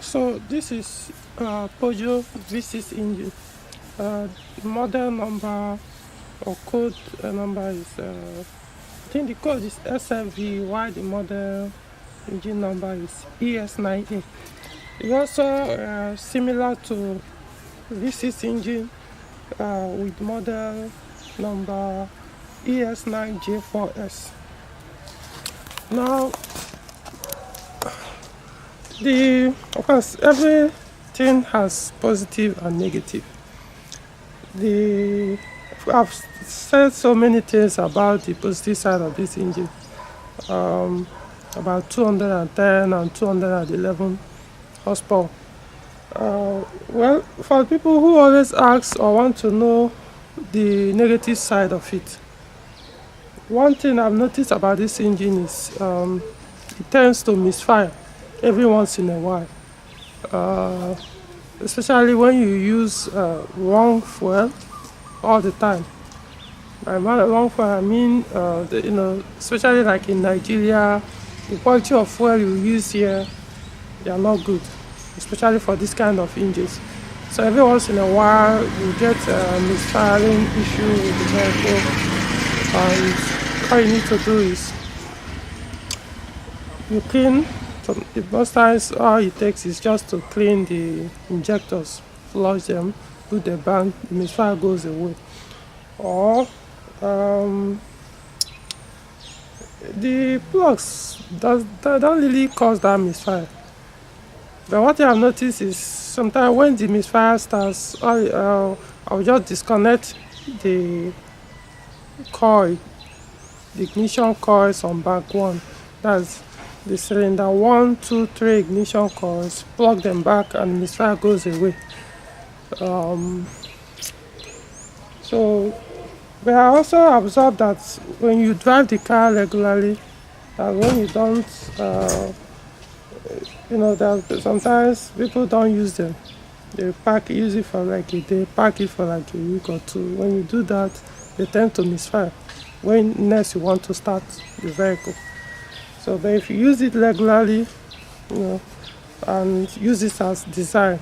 So this is Peugeot V6 engine. Model number or code number is I think the code is SFV, while the model engine number is ES9A. It's also similar to V6 engine with model number ES9J4S. Now, of course, everything has positive and negative. I've said so many things about the positive side of this engine, about 210 and 211 horsepower. Well, for people who always ask or want to know the negative side of it, one thing I've noticed about this engine is it tends to misfire every once in a while, especially when you use wrong fuel all the time. By wrong fuel, I mean, especially like in Nigeria, the quality of fuel you use here, they are not good, especially for this kind of engines. So every once in a while, you get a misfiring issue with the vehicle, and all you need to do is you clean. Most times, all it takes is just to clean the injectors, flush them, put the band, the misfire goes away. Or the plugs don't really cause that misfire. But what I have noticed is sometimes when the misfire starts, I'll just disconnect the coil, the ignition coils on back one. That's the cylinder 1, 2, 3 ignition coils, plug them back and the misfire goes away. But I also observed that when you drive the car regularly, when you don't, that sometimes people don't use them. They use it for like a day, park it for like a week or two. When you do that, they tend to misfire when next you want to start the vehicle. So, but if you use it regularly, and use it as designed,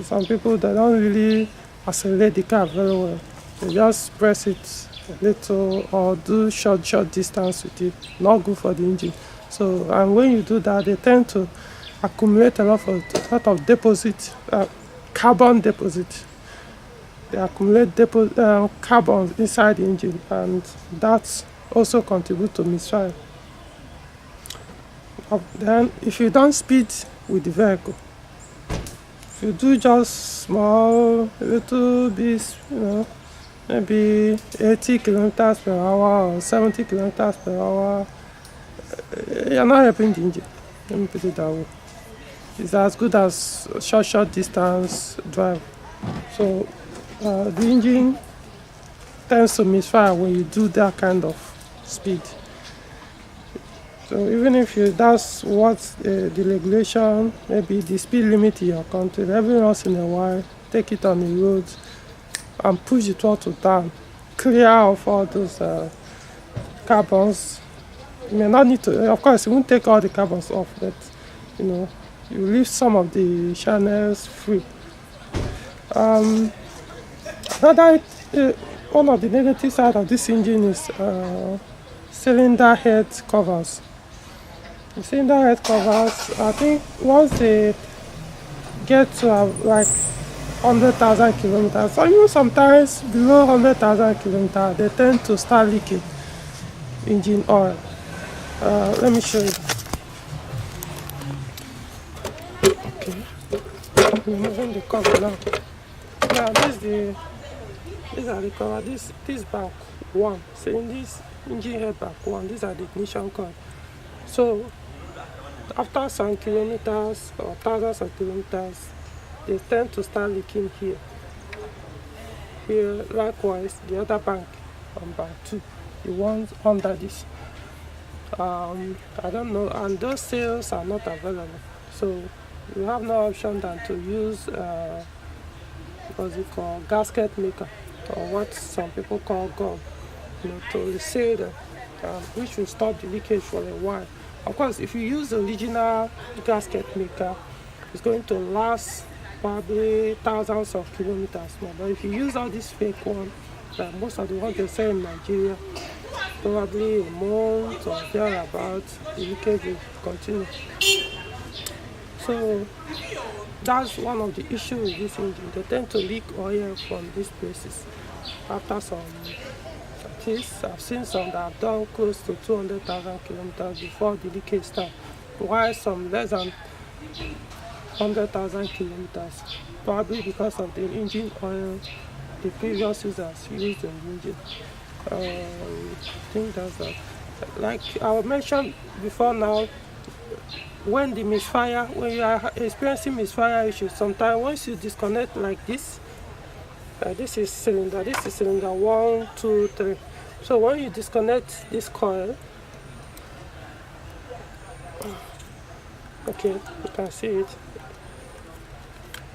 some people, they don't really accelerate the car very well. They just press it a little or do short distance with it. Not good for the engine. So, and when you do that, they tend to accumulate a lot of deposit, carbon deposit. They accumulate carbon inside the engine, and that's also contribute to misfire. Then, if you don't speed with the vehicle, if you do just small, little bit, maybe 80 kilometers per hour or 70 kilometers per hour, you're not helping the engine. Let me put it that way. It's as good as short distance drive. So the engine tends to misfire when you do that kind of speed. So even if that's what the regulation, maybe the speed limit in your country, every once in a while, take it on the road and push the throttle down, clear off all those carbons. You may not need to, of course, you won't take all the carbons off, but you leave some of the channels free. One of the negative side of this engine is cylinder head covers. The cylinder head covers, I think once they get to like 100,000 kilometers, or even sometimes below 100,000 kilometers, they tend to start leaking engine oil. Let me show you. Okay, I'm removing the cover now. Now these are the cover. This back one. So in this engine head back one, these are the ignition coil. So after some kilometers or thousands of kilometers, they tend to start leaking here. Here, likewise, the other bank on bank 2, the ones under this. I don't know, and those sales are not available. So you have no option than to use what's it called, gasket maker, or what some people call gum, to reseal them, which will stop the leakage for a while. Of course, if you use the original gasket maker, it's going to last probably thousands of kilometers more. But if you use all this fake one, like most of the ones they sell in Nigeria, probably a month or thereabouts, the leakage will continue. So that's one of the issues with this engine. They tend to leak oil from these places after some. At least I've seen some that have done close to 200,000 kilometers before the leakage starts, while some less than 100,000 kilometers, probably because of the engine oil the previous users used in the engine. I think that's that. Like I mentioned before now, when you are experiencing misfire issues, sometimes once you disconnect like this, this is cylinder 1, 2, 3. So when you disconnect this coil, okay, you can see it,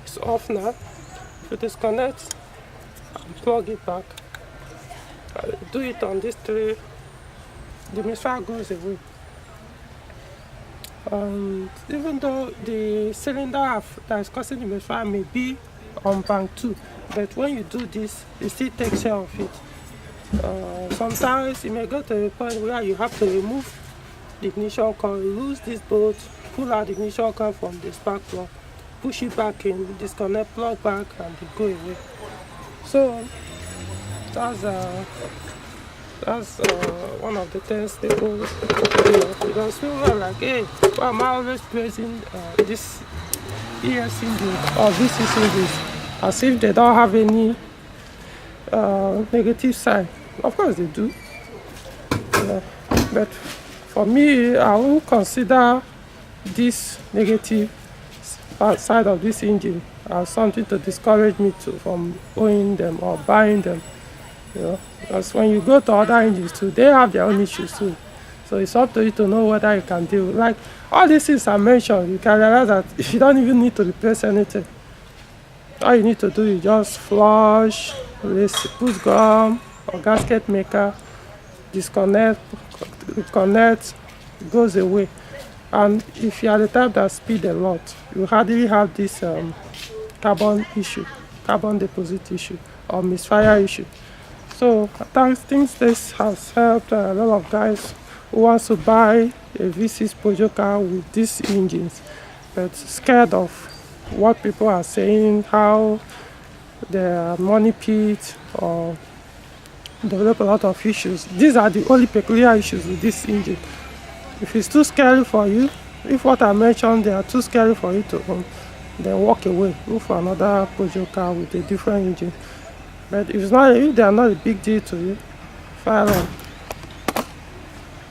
it's off now. If you disconnect and plug it back, do it on these 3, the misfire goes away. Even though the cylinder that is causing the misfire may be on bank 2, but when you do this, it still takes care of it. Sometimes it may go to a point where you have to remove the ignition coil, lose this bolt, pull out the ignition coil from the spark plug, push it back in, disconnect, plug back, and it go away. So that's one of the things people do, because people are like, hey, why am I always praising this ES engine or VCC engines as if they don't have any negative side? Of course they do, but for me, I won't consider this negative side of this engine as something to discourage me from owning them or buying them. Because when you go to other engines too, they have their own issues too. So it's up to you to know whether you can deal. Like all these things I mentioned, you can realize that you don't even need to replace anything. All you need to do is just flush, put gum or gasket maker, disconnect, reconnect, it goes away. And if you are the type that speed a lot, you hardly have this carbon deposit issue or misfire issue. So I think this has helped a lot of guys who wants to buy a V6 Peugeot car with these engines, but scared of what people are saying, how they are money pit or develop a lot of issues. These are the only peculiar issues with this engine. If it's too scary for you, if what I mentioned they are too scary for you to own, then walk away, look for another Peugeot car with a different engine. But if they are not a big deal to you, fire on.